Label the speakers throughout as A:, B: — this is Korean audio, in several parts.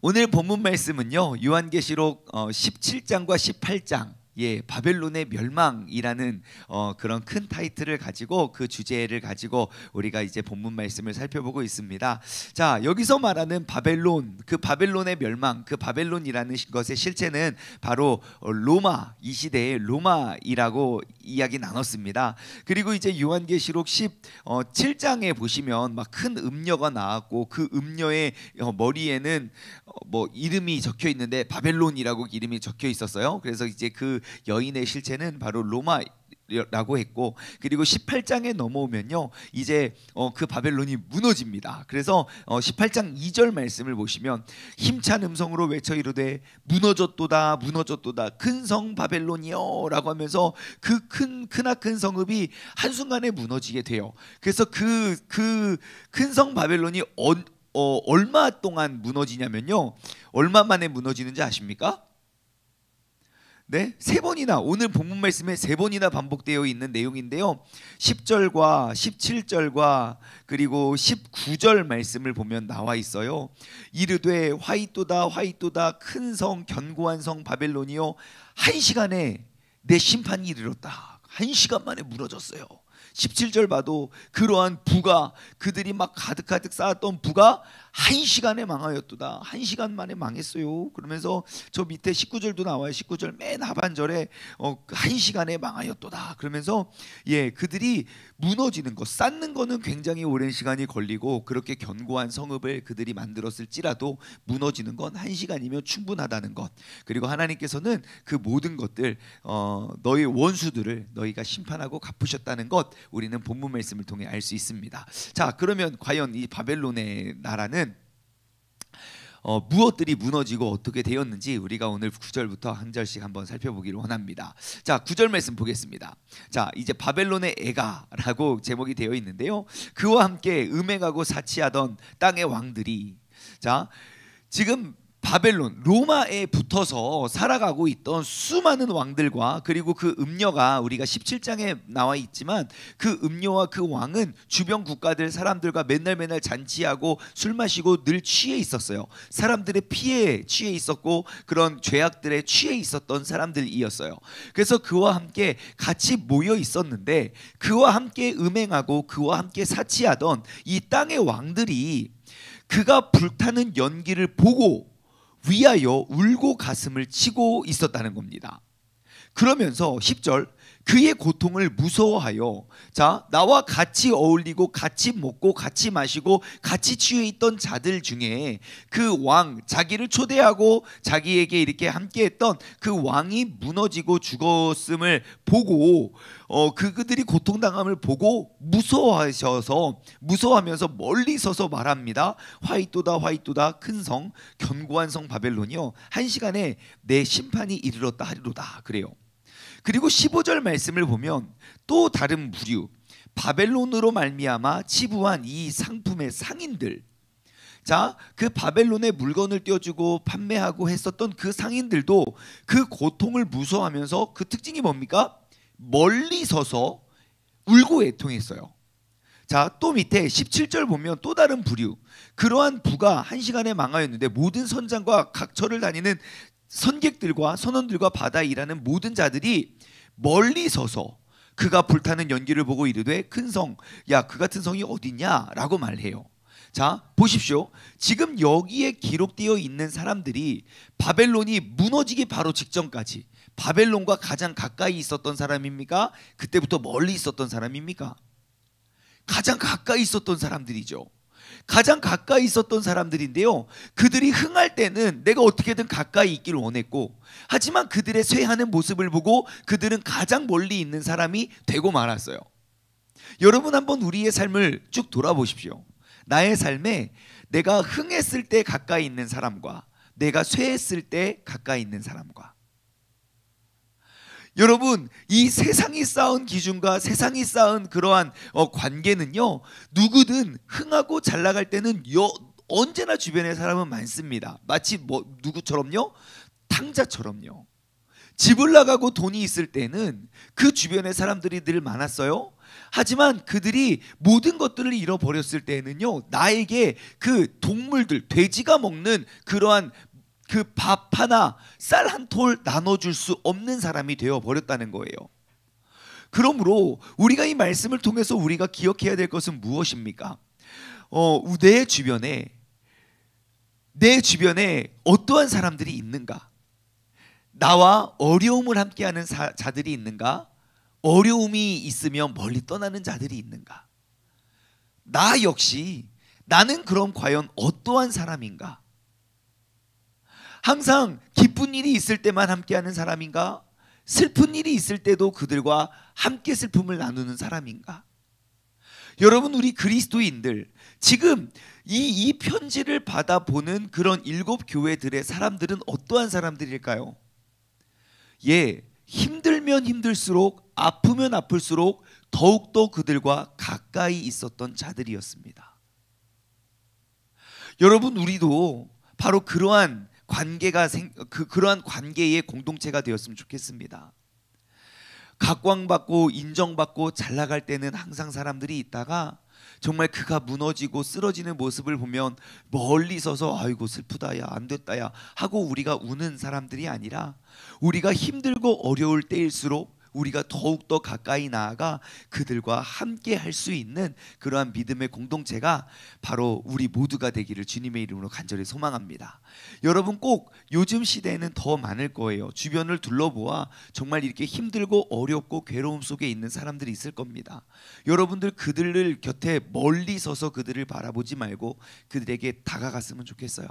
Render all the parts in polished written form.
A: 오늘 본문 말씀은요, 요한계시록 17장과 18장, 바벨론의 멸망이라는 그런 큰 타이틀을 가지고, 그 주제를 가지고 우리가 이제 본문 말씀을 살펴보고 있습니다. 자, 여기서 말하는 바벨론, 그 바벨론의 멸망, 그 바벨론이라는 것의 실체는 바로 로마, 이 시대의 로마이라고 이야기 나눴습니다. 그리고 이제 요한계시록 17장에 보시면 막 큰 음녀가 나왔고, 그 음녀의 머리에는 뭐 이름이 적혀 있는데 바벨론이라고 이름이 적혀 있었어요. 그래서 이제 그 여인의 실체는 바로 로마라고 했고, 그리고 18장에 넘어오면요, 이제 그 바벨론이 무너집니다. 그래서 18장 2절 말씀을 보시면 힘찬 음성으로 외쳐 이르되 무너졌도다 무너졌도다 큰 성 바벨론이여 라고 하면서 그 크나큰 성읍이 한순간에 무너지게 돼요. 그래서 그 큰 성 바벨론이 얼마 동안 무너지냐면요, 얼마 만에 무너지는지 아십니까? 네, 3번이나, 오늘 본문 말씀에 3번이나 반복되어 있는 내용인데요, 10절과 17절과 그리고 19절 말씀을 보면 나와 있어요. 이르되 화이또다 화이또다 큰 성 견고한 성 바벨론이요, 한 시간에 내 심판이 이르렀다. 한 시간 만에 무너졌어요. 17절 봐도 그러한 부가, 그들이 막 가득가득 쌓았던 부가 한 시간에 망하였도다. 한 시간 만에 망했어요. 그러면서 저 밑에 19절도 나와요. 19절 맨 하반절에 한 시간에 망하였도다. 그러면서 그들이 무너지는 것, 쌓는 거는 굉장히 오랜 시간이 걸리고, 그렇게 견고한 성읍을 그들이 만들었을지라도 무너지는 건 한 시간이면 충분하다는 것. 그리고 하나님께서는 그 모든 것들, 너희 원수들을 너희가 심판하고 갚으셨다는 것, 우리는 본문 말씀을 통해 알 수 있습니다. 자, 그러면 과연 이 바벨론의 나라는 무엇들이 무너지고 어떻게 되었는지 우리가 오늘 9절부터 한 절씩 한번 살펴보기를 원합니다. 자, 9절 말씀 보겠습니다. 자, 이제 바벨론의 애가라고 제목이 되어 있는데요, 그와 함께 음행하고 사치하던 땅의 왕들이, 자, 지금 바벨론, 로마에 붙어서 살아가고 있던 수많은 왕들과, 그리고 그 음녀가 우리가 17장에 나와 있지만, 그 음녀와 그 왕은 주변 국가들 사람들과 맨날 잔치하고 술 마시고 늘 취해 있었어요. 사람들의 피해에 취해 있었고, 그런 죄악들에 취해 있었던 사람들이었어요. 그래서 그와 함께 같이 모여 있었는데, 그와 함께 음행하고 그와 함께 사치하던 이 땅의 왕들이 그가 불타는 연기를 보고 위하여 울고 가슴을 치고 있었다는 겁니다. 그러면서 10절, 그의 고통을 무서워하여, 자, 나와 같이 어울리고 같이 먹고 같이 마시고 같이 취해 있던 자들 중에 그 왕, 자기를 초대하고 자기에게 이렇게 함께했던 그 왕이 무너지고 죽었음을 보고, 그들이 고통당함을 보고 무서워하면서 멀리 서서 말합니다. 화이또다 화이또다 큰 성 견고한 성 바벨론이요, 한 시간에 내 심판이 이르렀다 하리로다. 그래요. 그리고 15절 말씀을 보면 또 다른 부류, 바벨론으로 말미암아 치부한 이 상품의 상인들, 자, 그 바벨론에 물건을 띄워주고 판매하고 했었던 그 상인들도 그 고통을 무서워하면서, 그 특징이 뭡니까? 멀리 서서 울고 애통했어요. 자, 또 밑에 17절 보면 또 다른 부류, 그러한 부가 한 시간에 망하였는데 모든 선장과 각처를 다니는 선객들과 선원들과 바다에 일하는 모든 자들이 멀리 서서 그가 불타는 연기를 보고 이르되 큰 성, 야, 그 같은 성이 어디냐 라고 말해요. 자, 보십시오. 지금 여기에 기록되어 있는 사람들이 바벨론이 무너지기 바로 직전까지 바벨론과 가장 가까이 있었던 사람입니까? 그때부터 멀리 있었던 사람입니까? 가장 가까이 있었던 사람들이죠. 가장 가까이 있었던 사람들인데요, 그들이 흥할 때는 내가 어떻게든 가까이 있기를 원했고, 하지만 그들의 쇠하는 모습을 보고 그들은 가장 멀리 있는 사람이 되고 말았어요. 여러분, 한번 우리의 삶을 쭉 돌아보십시오. 나의 삶에 내가 흥했을 때 가까이 있는 사람과 내가 쇠했을 때 가까이 있는 사람과, 여러분, 이 세상이 쌓은 기준과 세상이 쌓은 그러한 관계는요, 누구든 흥하고 잘 나갈 때는 언제나 주변에 사람은 많습니다. 마치 누구처럼요? 탕자처럼요. 집을 나가고 돈이 있을 때는 그 주변에 사람들이 늘 많았어요. 하지만 그들이 모든 것들을 잃어버렸을 때는요, 나에게 그 동물들, 돼지가 먹는 그러한 그 밥 하나, 쌀 한 톨 나눠줄 수 없는 사람이 되어버렸다는 거예요. 그러므로 우리가 이 말씀을 통해서 우리가 기억해야 될 것은 무엇입니까? 내 주변에 어떠한 사람들이 있는가? 나와 어려움을 함께하는 자들이 있는가? 어려움이 있으면 멀리 떠나는 자들이 있는가? 나 역시 나는 그럼 과연 어떠한 사람인가? 항상 기쁜 일이 있을 때만 함께하는 사람인가? 슬픈 일이 있을 때도 그들과 함께 슬픔을 나누는 사람인가? 여러분, 우리 그리스도인들 지금 이 편지를 받아보는 그런 7 교회들의 사람들은 어떠한 사람들일까요? 힘들면 힘들수록, 아프면 아플수록 더욱더 그들과 가까이 있었던 자들이었습니다. 여러분, 우리도 바로 그러한 그러한 관계의 공동체가 되었으면 좋겠습니다. 각광받고 인정받고 잘 나갈 때는 항상 사람들이 있다가 정말 그가 무너지고 쓰러지는 모습을 보면 멀리 서서 아이고 슬프다, 야 안 됐다, 야 하고 우리가 우는 사람들이 아니라, 우리가 힘들고 어려울 때일수록 우리가 더욱더 가까이 나아가 그들과 함께 할 수 있는 그러한 믿음의 공동체가 바로 우리 모두가 되기를 주님의 이름으로 간절히 소망합니다. 여러분, 꼭 요즘 시대에는 더 많을 거예요. 주변을 둘러보아 정말 이렇게 힘들고 어렵고 괴로움 속에 있는 사람들이 있을 겁니다. 여러분들 그들을 곁에 멀리 서서 그들을 바라보지 말고 그들에게 다가갔으면 좋겠어요.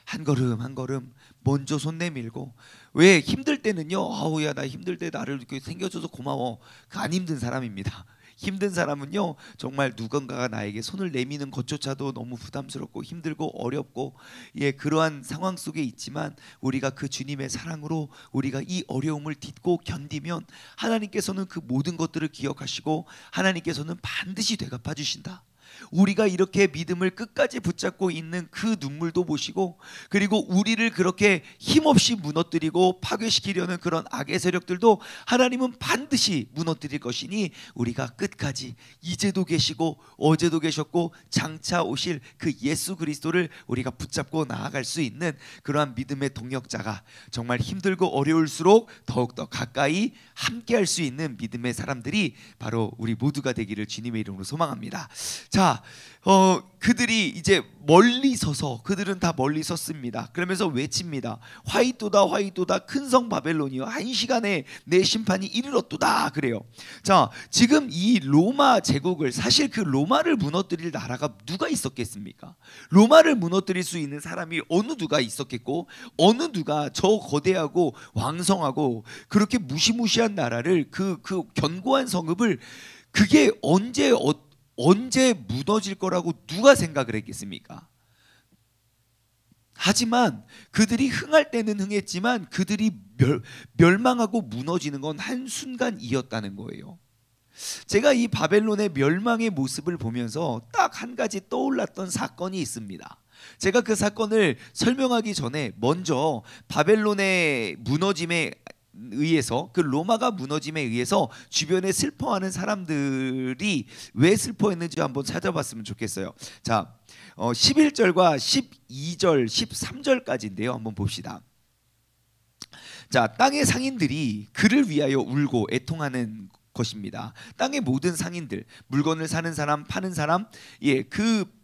A: 한 걸음 한 걸음 먼저 손 내밀고, 왜 힘들 때는요, 아우야 나 힘들 때 나를 이렇게 챙겨줘서 고마워, 그 안 힘든 사람입니다. 힘든 사람은요, 정말 누군가가 나에게 손을 내미는 것조차도 너무 부담스럽고 힘들고 어렵고, 그러한 상황 속에 있지만 우리가 그 주님의 사랑으로 우리가 이 어려움을 딛고 견디면 하나님께서는 그 모든 것들을 기억하시고 하나님께서는 반드시 되갚아 주신다. 우리가 이렇게 믿음을 끝까지 붙잡고 있는 그 눈물도 보시고, 그리고 우리를 그렇게 힘없이 무너뜨리고 파괴시키려는 그런 악의 세력들도 하나님은 반드시 무너뜨릴 것이니, 우리가 끝까지 이제도 계시고 어제도 계셨고 장차 오실 그 예수 그리스도를 우리가 붙잡고 나아갈 수 있는 그러한 믿음의 동역자가, 정말 힘들고 어려울수록 더욱더 가까이 함께할 수 있는 믿음의 사람들이 바로 우리 모두가 되기를 주님의 이름으로 소망합니다. 자, 그들이 이제 멀리 서서, 그들은 다 멀리 섰습니다. 그러면서 외칩니다. 화이토다 화이토다 큰 성 바벨론이여, 한 시간에 내 심판이 이르렀도다 그래요. 자, 지금 이 로마 제국을, 사실 그 로마를 무너뜨릴 나라가 누가 있었겠습니까? 로마를 무너뜨릴 수 있는 사람이 어느 누가 있었겠고, 어느 누가 저 거대하고 왕성하고 그렇게 무시무시한 나라를, 그 견고한 성읍을, 그게 언제 무너질 거라고 누가 생각을 했겠습니까? 하지만 그들이 흥할 때는 흥했지만 그들이 멸망하고 무너지는 건 한순간이었다는 거예요. 제가 이 바벨론의 멸망의 모습을 보면서 딱 한 가지 떠올랐던 사건이 있습니다. 제가 그 사건을 설명하기 전에 먼저 바벨론의 무너짐에 의해서, 그 로마가 무너짐에 의해서 주변에 슬퍼하는 사람들이 왜 슬퍼했는지 한번 찾아봤으면 좋겠어요. 자, 11절과 12절, 13절까지인데요. 한번 봅시다. 자, 땅의 상인들이 그를 위하여 울고 애통하는 것입니다. 땅의 모든 상인들, 물건을 사는 사람, 파는 사람,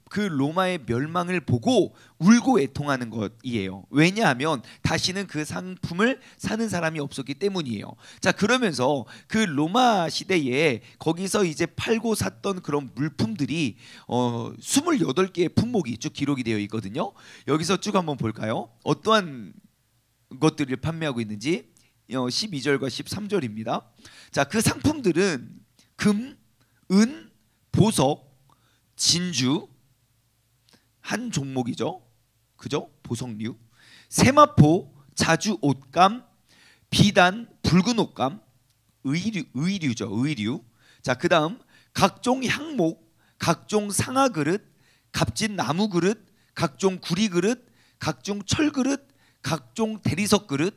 A: 그 로마의 멸망을 보고 울고 애통하는 것이에요. 왜냐하면 다시는 그 상품을 사는 사람이 없었기 때문이에요. 자, 그러면서 그 로마 시대에 거기서 이제 팔고 샀던 그런 물품들이 28개의 품목이 쭉 기록이 되어 있거든요. 여기서 쭉 한번 볼까요? 어떠한 것들을 판매하고 있는지. 12절과 13절입니다. 자, 그 상품들은 금, 은, 보석, 진주, 한 종목이죠. 그죠? 보석류, 세마포, 자주 옷감, 비단, 붉은 옷감, 의류죠. 의류. 자, 그다음 각종 향목, 각종 상아 그릇, 값진 나무 그릇, 각종 구리 그릇, 각종 철 그릇, 각종 대리석 그릇.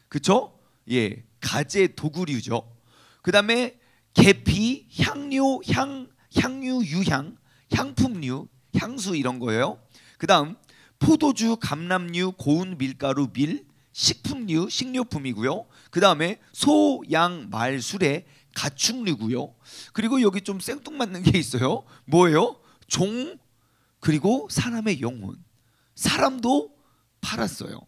A: 그렇죠? 예, 가재 도구류죠. 그 다음에 계피, 향료, 향유, 유향, 향품류, 향수 이런 거예요. 그 다음 포도주, 감람류, 고운 밀가루, 밀, 식품류, 식료품이고요. 그 다음에 소, 양, 말, 수레, 가축류고요. 그리고 여기 좀 생뚱맞는 게 있어요. 뭐예요? 종, 그리고 사람의 영혼. 사람도 팔았어요.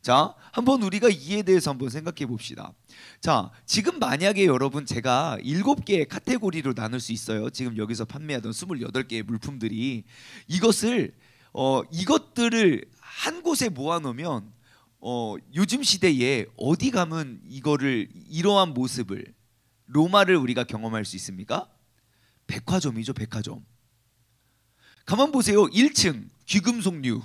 A: 자, 한번 우리가 이에 대해서 한번 생각해 봅시다. 자, 지금 만약에 여러분 제가 7개의 카테고리로 나눌 수 있어요. 지금 여기서 판매하던 28개의 물품들이 이것들을 한 곳에 모아 놓으면 요즘 시대에 어디 가면 이러한 모습을 로마를 우리가 경험할 수 있습니까? 백화점이죠, 백화점. 가만 보세요. 1층 귀금속류,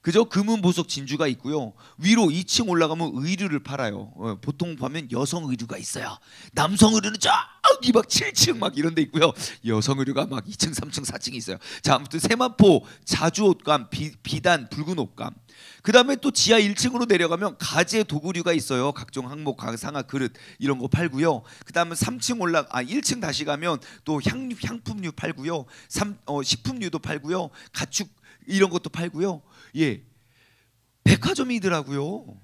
A: 그죠? 금은 보석 진주가 있고요. 위로 2층 올라가면 의류를 팔아요. 보통 보면 여성 의류가 있어요. 남성 의류는 저기 막 7층 막 이런 데 있고요. 여성 의류가 막 2층, 3층, 4층 있어요. 자, 아무튼 세마포, 자주 옷감, 비단, 붉은 옷감. 그 다음에 또 지하 1층으로 내려가면 가재 도구류가 있어요. 각종 항목, 상아, 그릇 이런 거 팔고요. 그 다음에 1층 다시 가면 또 향품류 팔고요. 식품류도 팔고요. 가축 이런 것도 팔고요. 예, 백화점이더라고요.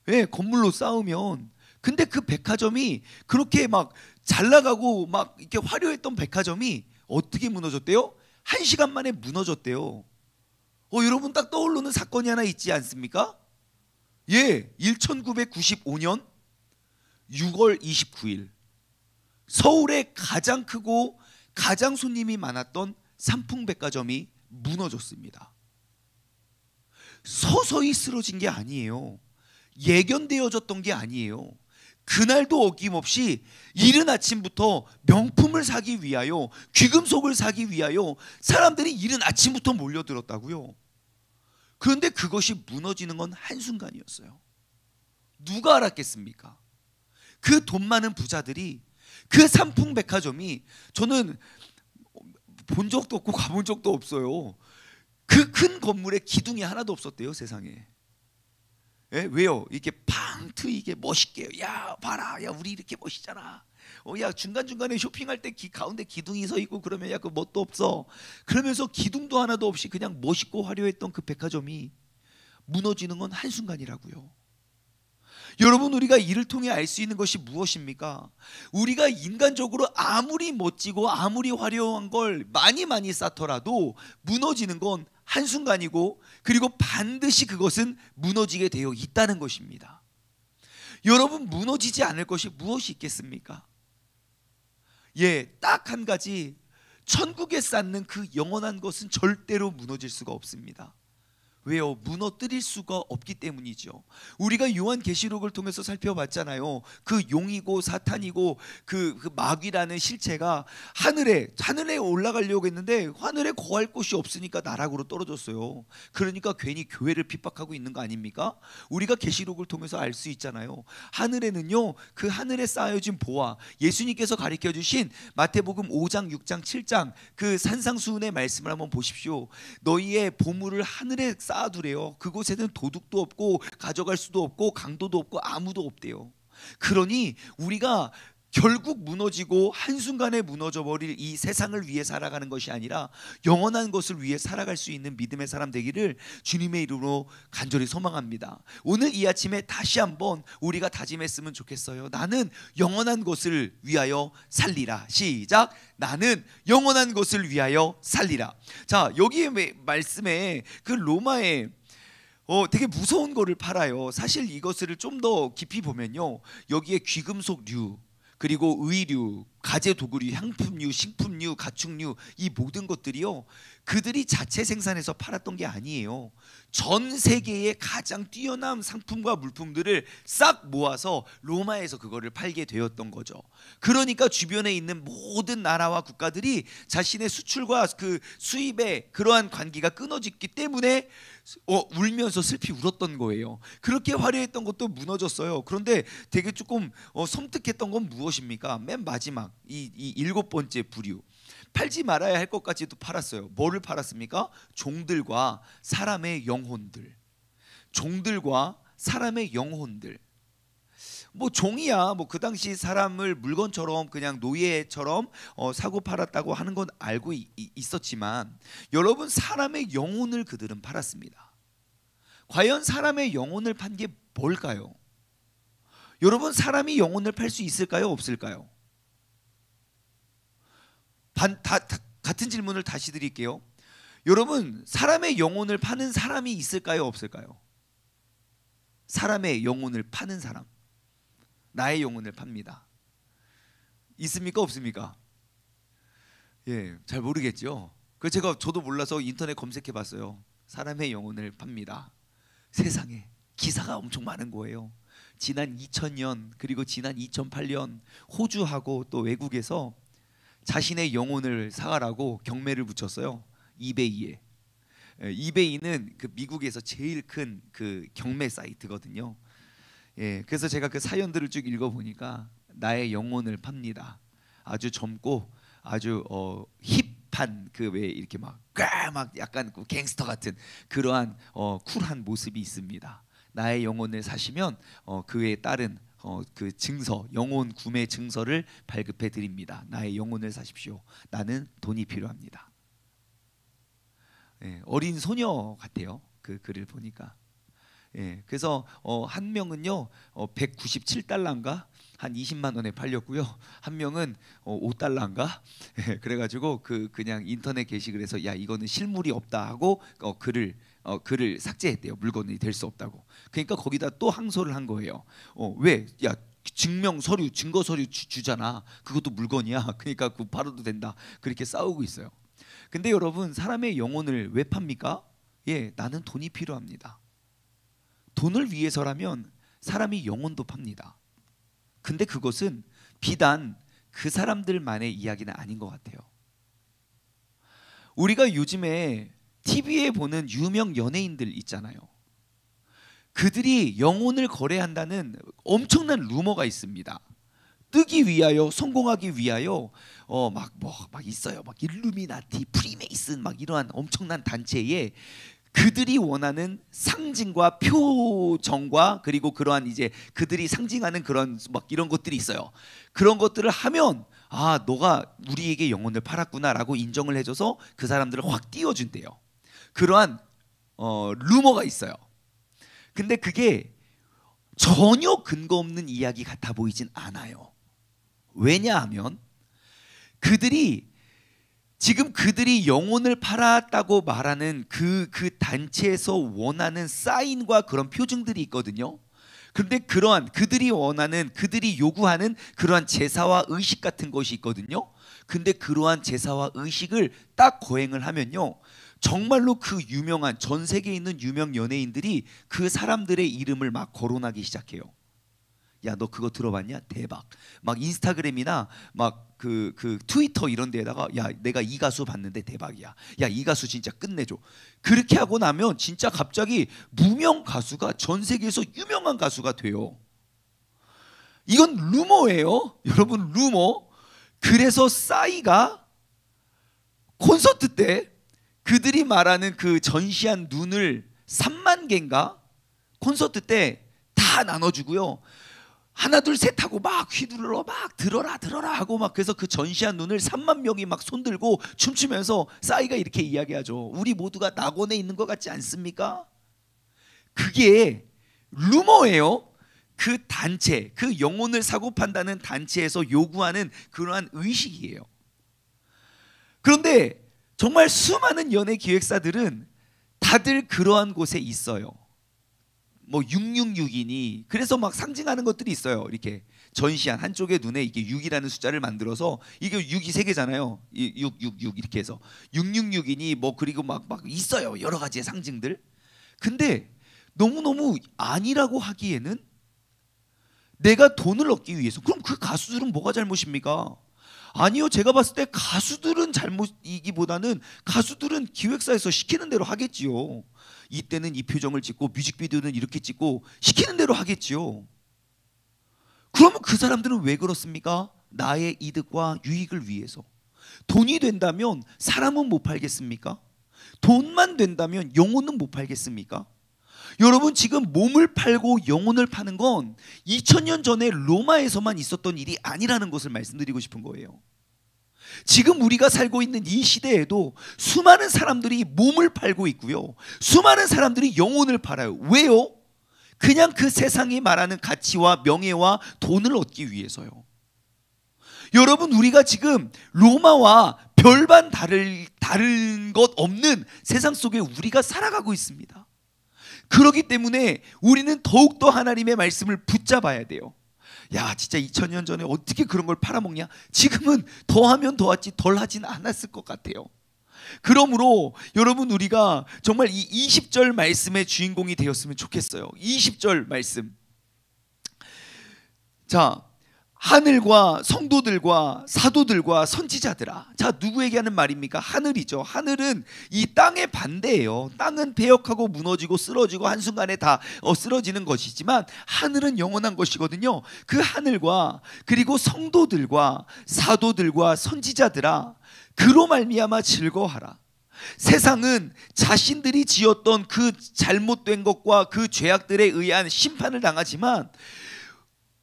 A: 예, 건물로 쌓으면. 근데 그 백화점이 그렇게 막 잘 나가고 막 이렇게 화려했던 백화점이 어떻게 무너졌대요? 1시간 만에 무너졌대요. 여러분 딱 떠오르는 사건이 하나 있지 않습니까? 예, 1995년 6월 29일 서울의 가장 크고 가장 손님이 많았던 삼풍백화점이 무너졌습니다. 서서히 쓰러진 게 아니에요. 예견되어졌던 게 아니에요. 그날도 어김없이 이른 아침부터 명품을 사기 위하여, 귀금속을 사기 위하여 사람들이 이른 아침부터 몰려들었다고요. 그런데 그것이 무너지는 건 한순간이었어요. 누가 알았겠습니까? 그 돈 많은 부자들이, 그 삼풍백화점이, 저는 본 적도 없고 가본 적도 없어요. 그 큰 건물에 기둥이 하나도 없었대요, 세상에. 예? 왜요? 이렇게 팡 트이게 멋있게, 야 봐라, 야 우리 이렇게 멋있잖아. 야 중간중간에 쇼핑할 때 가운데 기둥이 서 있고 그러면 야 그 멋도 없어. 그러면서 기둥도 하나도 없이 그냥 멋있고 화려했던 그 백화점이 무너지는 건 한순간이라고요. 여러분, 우리가 이를 통해 알 수 있는 것이 무엇입니까? 우리가 인간적으로 아무리 멋지고 아무리 화려한 걸 많이 쌓더라도 무너지는 건 한순간이고, 그리고 반드시 그것은 무너지게 되어 있다는 것입니다. 여러분, 무너지지 않을 것이 무엇이 있겠습니까? 예, 딱 한 가지, 천국에 쌓는 그 영원한 것은 절대로 무너질 수가 없습니다. 왜요? 무너뜨릴 수가 없기 때문이죠. 우리가 요한계시록을 통해서 살펴봤잖아요. 그 용이고 사탄이고 그 마귀라는 실체가 하늘에 올라가려고 했는데 하늘에 거할 곳이 없으니까 나락으로 떨어졌어요. 그러니까 괜히 교회를 핍박하고 있는 거 아닙니까? 우리가 계시록을 통해서 알 수 있잖아요. 하늘에는요, 그 하늘에 쌓여진 보화, 예수님께서 가르쳐 주신 마태복음 5장, 6장, 7장 그 산상수훈의 말씀을 한번 보십시오. 너희의 보물을 하늘에 쌓아두래요. 그곳에는 도둑도 없고 가져갈 수도 없고 강도도 없고 아무도 없대요. 그러니 우리가 결국 무너지고 한순간에 무너져 버릴 이 세상을 위해 살아가는 것이 아니라 영원한 것을 위해 살아갈 수 있는 믿음의 사람 되기를 주님의 이름으로 간절히 소망합니다. 오늘 이 아침에 다시 한번 우리가 다짐했으면 좋겠어요. 나는 영원한 것을 위하여 살리라. 시작. 나는 영원한 것을 위하여 살리라. 자, 여기 말씀에 그 로마에 되게 무서운 거를 팔아요. 사실 이것을 좀 더 깊이 보면요, 여기에 귀금속류, 그리고 의류, 가재 도구류, 향품류, 식품류, 가축류, 이 모든 것들이요, 그들이 자체 생산해서 팔았던 게 아니에요. 전 세계의 가장 뛰어난 상품과 물품들을 싹 모아서 로마에서 그거를 팔게 되었던 거죠. 그러니까 주변에 있는 모든 나라와 국가들이 자신의 수출과 그 수입의 그러한 관계가 끊어졌기 때문에 울면서 슬피 울었던 거예요. 그렇게 화려했던 것도 무너졌어요. 그런데 되게 조금 섬뜩했던 건 무엇입니까? 맨 마지막 이 7번째 부류, 팔지 말아야 할 것까지도 팔았어요. 뭐를 팔았습니까? 종들과 사람의 영혼들. 종들과 사람의 영혼들. 뭐 종이야. 뭐 그 당시 사람을 물건처럼 그냥 노예처럼 사고 팔았다고 하는 건 알고 있었지만 여러분, 사람의 영혼을 그들은 팔았습니다. 과연 사람의 영혼을 판 게 뭘까요? 여러분, 사람이 영혼을 팔 수 있을까요? 없을까요? 같은 질문을 다시 드릴게요. 여러분, 사람의 영혼을 파는 사람이 있을까요? 없을까요? 사람의 영혼을 파는 사람, 나의 영혼을 팝니다. 있습니까? 없습니까? 예, 잘 모르겠죠. 저도 몰라서 인터넷 검색해 봤어요. 사람의 영혼을 팝니다. 세상에 기사가 엄청 많은 거예요. 지난 2000년 그리고 지난 2008년 호주하고 또 외국에서 자신의 영혼을 사가라고 경매를 붙였어요. 이베이에. 이베이는 그 미국에서 제일 큰 그 경매 사이트거든요. 예, 그래서 제가 그 사연들을 쭉 읽어보니까 나의 영혼을 팝니다. 아주 젊고 아주 힙한 그 왜 이렇게 막 약간 갱스터 같은 그러한 쿨한 모습이 있습니다. 나의 영혼을 사시면 그에 따른 그 증서, 영혼 구매 증서를 발급해 드립니다. 나의 영혼을 사십시오. 나는 돈이 필요합니다. 예, 어린 소녀 같아요. 그 글을 보니까. 예, 그래서 한 명은요 197달러인가 한 20만 원에 팔렸고요. 한 명은 5달러인가. 예, 그래가지고 그냥 인터넷 게시글에서 야, 이거는 실물이 없다 하고 글을 삭제했대요. 물건이 될 수 없다고. 그러니까 거기다 또 항소를 한 거예요. 왜? 야, 증명 서류, 증거 서류 주잖아. 그것도 물건이야. 그러니까 그거 팔아도 된다. 그렇게 싸우고 있어요. 근데 여러분, 사람의 영혼을 왜 팝니까? 예, 나는 돈이 필요합니다. 돈을 위해서라면 사람이 영혼도 팝니다. 근데 그것은 비단 그 사람들만의 이야기는 아닌 것 같아요. 우리가 요즘에 TV에 보는 유명 연예인들 있잖아요. 그들이 영혼을 거래한다는 엄청난 루머가 있습니다. 뜨기 위하여, 성공하기 위하여 막 있어요. 막 일루미나티, 프리메이슨 막 이러한 엄청난 단체에 그들이 원하는 상징과 표정과 그리고 그러한 이제 그들이 상징하는 그런 막 이런 것들이 있어요. 그런 것들을 하면 아, 너가 우리에게 영혼을 팔았구나라고 인정을 해줘서 그 사람들을 확 띄워준대요. 그러한 루머가 있어요. 근데 그게 전혀 근거 없는 이야기 같아 보이진 않아요. 왜냐하면 그들이 영혼을 팔았다고 말하는 그 단체에서 원하는 사인과 그런 표징들이 있거든요. 그런데 그러한 그들이 요구하는 그러한 제사와 의식 같은 것이 있거든요. 근데 그러한 제사와 의식을 딱 거행을 하면요, 정말로 그 유명한 전 세계에 있는 유명 연예인들이 그 사람들의 이름을 막 거론하기 시작해요. 야, 너 그거 들어봤냐? 대박. 막 인스타그램이나 막 그 트위터 이런 데에다가 야, 내가 이 가수 봤는데 대박이야. 야, 이 가수 진짜 끝내줘. 그렇게 하고 나면 진짜 갑자기 무명 가수가 전 세계에서 유명한 가수가 돼요. 이건 루머예요. 여러분, 루머. 그래서 싸이가 콘서트 때 그들이 말하는 그 전시한 눈을 3만 개인가 콘서트 때 다 나눠주고요. 하나 둘 셋 하고 막 휘둘러 막 들어라 하고 막, 그래서 그 전시한 눈을 3만 명이 막 손들고 춤추면서 싸이가 이렇게 이야기하죠. 우리 모두가 낙원에 있는 것 같지 않습니까? 그게 루머예요. 그 단체, 그 영혼을 사고 판다는 단체에서 요구하는 그러한 의식이에요. 그런데 정말 수많은 연예 기획사들은 다들 그러한 곳에 있어요. 뭐 666이니 그래서 막 상징하는 것들이 있어요. 이렇게 전시한 한쪽의 눈에 이게 6이라는 숫자를 만들어서 이게 6이 3개잖아요. 666 이렇게 해서 666이니 뭐 그리고 막 있어요. 여러 가지의 상징들. 근데 너무너무 아니라고 하기에는 내가 돈을 얻기 위해서, 그럼 그 가수들은 뭐가 잘못입니까? 아니요, 제가 봤을 때 가수들은 잘못이기보다는 가수들은 기획사에서 시키는 대로 하겠지요. 이때는 이 표정을 찍고 뮤직비디오는 이렇게 찍고 시키는 대로 하겠지요. 그러면 그 사람들은 왜 그렇습니까? 나의 이득과 유익을 위해서. 돈이 된다면 사람은 못 팔겠습니까? 돈만 된다면 영혼은 못 팔겠습니까? 여러분, 지금 몸을 팔고 영혼을 파는 건 2000년 전에 로마에서만 있었던 일이 아니라는 것을 말씀드리고 싶은 거예요. 지금 우리가 살고 있는 이 시대에도 수많은 사람들이 몸을 팔고 있고요, 수많은 사람들이 영혼을 팔아요. 왜요? 그냥 그 세상이 말하는 가치와 명예와 돈을 얻기 위해서요. 여러분, 우리가 지금 로마와 별반 다른 것 없는 세상 속에 우리가 살아가고 있습니다. 그렇기 때문에 우리는 더욱더 하나님의 말씀을 붙잡아야 돼요. 야, 진짜 2000년 전에 어떻게 그런 걸 팔아먹냐? 지금은 더하면 더하지 덜하진 않았을 것 같아요. 그러므로 여러분, 우리가 정말 이 20절 말씀의 주인공이 되었으면 좋겠어요. 20절 말씀. 자, 하늘과 성도들과 사도들과 선지자들아. 자, 누구에게 하는 말입니까? 하늘이죠. 하늘은 이 땅의 반대예요. 땅은 패역하고 무너지고 쓰러지고 한순간에 다 쓰러지는 것이지만 하늘은 영원한 것이거든요. 그 하늘과 그리고 성도들과 사도들과 선지자들아, 그로 말미암아 즐거워하라. 세상은 자신들이 지었던 그 잘못된 것과 그 죄악들에 의한 심판을 당하지만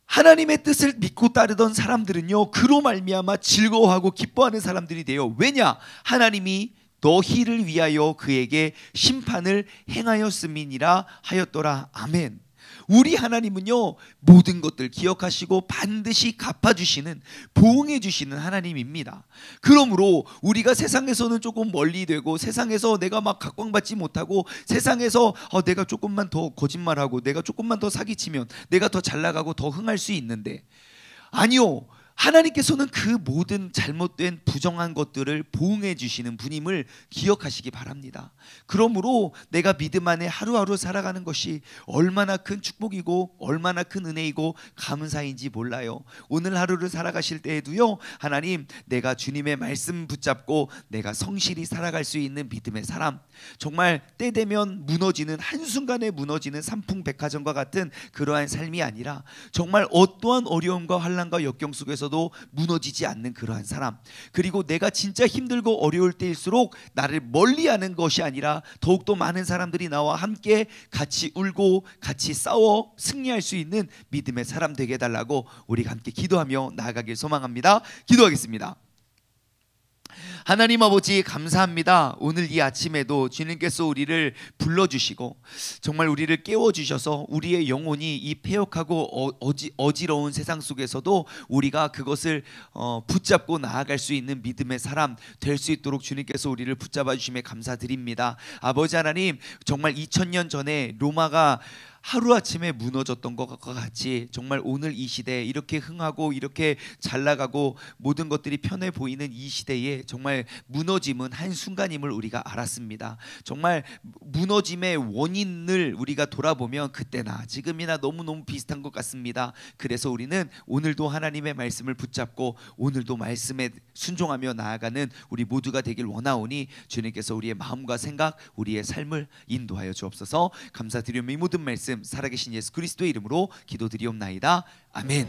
A: 하나님의 뜻을 믿고 따르던 사람들은요, 그로 말미암아 즐거워하고 기뻐하는 사람들이 돼요. 왜냐? 하나님이 너희를 위하여 그에게 심판을 행하였음이니라 하였더라. 아멘. 우리 하나님은요, 모든 것들 기억하시고 반드시 갚아주시는, 보응해주시는 하나님입니다. 그러므로 우리가 세상에서는 조금 멀리 되고, 세상에서 내가 막 각광받지 못하고, 세상에서 내가 조금만 더 거짓말하고, 내가 조금만 더 사기치면 내가 더 잘나가고 더 흥할 수 있는데, 아니요, 하나님께서는 그 모든 잘못된 부정한 것들을 보응해 주시는 분임을 기억하시기 바랍니다. 그러므로 내가 믿음 안에 하루하루 살아가는 것이 얼마나 큰 축복이고 얼마나 큰 은혜이고 감사인지 몰라요. 오늘 하루를 살아가실 때에도요, 하나님, 내가 주님의 말씀 붙잡고 내가 성실히 살아갈 수 있는 믿음의 사람, 정말 때 되면 무너지는, 한순간에 무너지는 삼풍백화점과 같은 그러한 삶이 아니라 정말 어떠한 어려움과 환난과 역경 속에서도 무너지지 않는 그러한 사람, 그리고 내가 진짜 힘들고 어려울 때일수록 나를 멀리하는 것이 아니라 더욱더 많은 사람들이 나와 함께 같이 울고 같이 싸워 승리할 수 있는 믿음의 사람 되게 해달라고 우리가 함께 기도하며 나아가길 소망합니다. 기도하겠습니다. 하나님 아버지, 감사합니다. 오늘 이 아침에도 주님께서 우리를 불러주시고 정말 우리를 깨워주셔서 우리의 영혼이 이 패역하고 어지러운 세상 속에서도 우리가 그것을 붙잡고 나아갈 수 있는 믿음의 사람 될 수 있도록 주님께서 우리를 붙잡아 주심에 감사드립니다. 아버지 하나님, 정말 2000년 전에 로마가 하루아침에 무너졌던 것과 같이 정말 오늘 이 시대에 이렇게 흥하고 이렇게 잘 나가고 모든 것들이 편해 보이는 이 시대에 정말 무너짐은 한순간임을 우리가 알았습니다. 정말 무너짐의 원인을 우리가 돌아보면 그때나 지금이나 너무너무 비슷한 것 같습니다. 그래서 우리는 오늘도 하나님의 말씀을 붙잡고 오늘도 말씀에 순종하며 나아가는 우리 모두가 되길 원하오니 주님께서 우리의 마음과 생각, 우리의 삶을 인도하여 주옵소서. 감사드리며 이 모든 말씀 살아계신 예수 그리스도의 이름으로 기도드리옵나이다. 아멘.